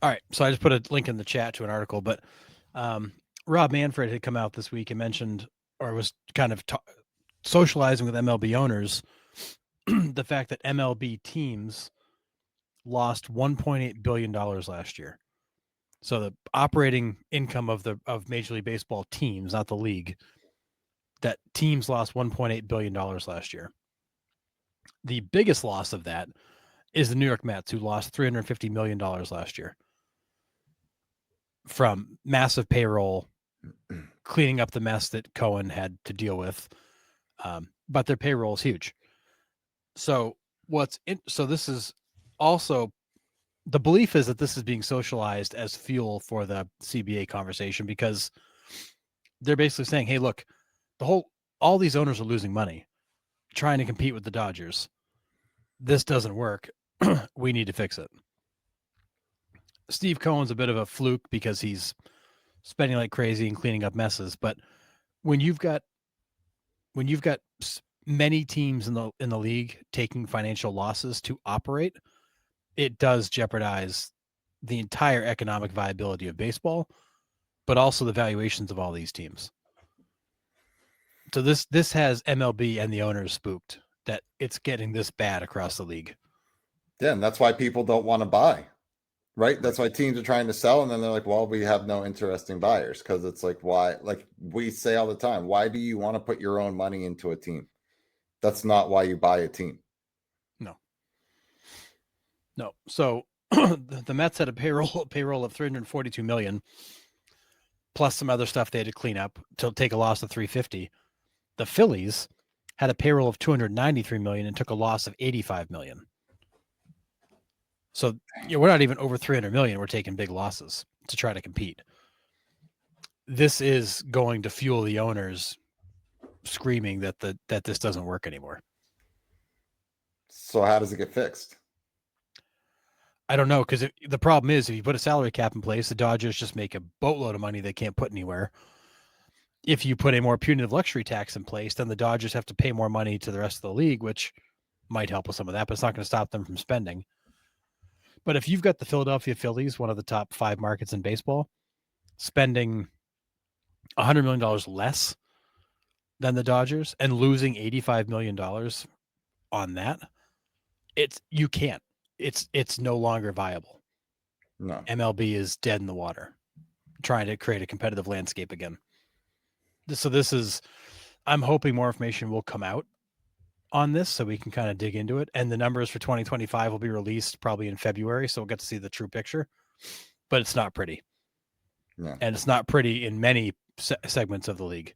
All right. So I just put a link in the chat to an article, but Rob Manfred had come out this week and mentioned, or was kind of socializing with MLB owners, the fact that MLB teams lost $1.8 billion last year. So the operating income of Major League Baseball teams, not the league, that teams lost $1.8 billion last year. The biggest loss of that is the New York Mets, who lost $350 million last year from massive payroll, cleaning up the mess that Cohen had to deal with. But their payroll is huge. So so this is also, the belief is that this is being socialized as fuel for the CBA conversation, because they're basically saying, hey, look, all these owners are losing money trying to compete with the Dodgers. This doesn't work. We need to fix it. Steve Cohen's a bit of a fluke because he's spending like crazy and cleaning up messes. But when you've got many teams in the league taking financial losses to operate, it does jeopardize the entire economic viability of baseball, but also the valuations of all these teams. So this has MLB and the owners spooked that it's getting this bad across the league. Yeah, and that's why people don't want to buy, right? That's why teams are trying to sell, and then they're like, well, we have no interesting buyers, because it's like, why? Like we say all the time, why do you want to put your own money into a team? That's not why you buy a team. No. So the Mets had a payroll of 342 million, plus some other stuff they had to clean up to take a loss of 350. The Phillies had a payroll of 293 million and took a loss of 85 million. So we're not even over 300 million. We're taking big losses to try to compete. This is going to fuel the owners screaming that this doesn't work anymore. So how does it get fixed? I don't know, because the problem is, if you put a salary cap in place, the Dodgers just make a boatload of money they can't put anywhere. If you put a more punitive luxury tax in place, then the Dodgers have to pay more money to the rest of the league, which might help with some of that, but it's not going to stop them from spending. But if you've got the Philadelphia Phillies, one of the top 5 markets in baseball, spending $100 million less than the Dodgers and losing $85 million on that, you can't. It's no longer viable. No. MLB is dead in the water, trying to create a competitive landscape again. So this is, I'm hoping more information will come out on this so we can kind of dig into it. And the numbers for 2025 will be released probably in February, so we'll get to see the true picture. But it's not pretty. No. And it's not pretty in many segments of the league.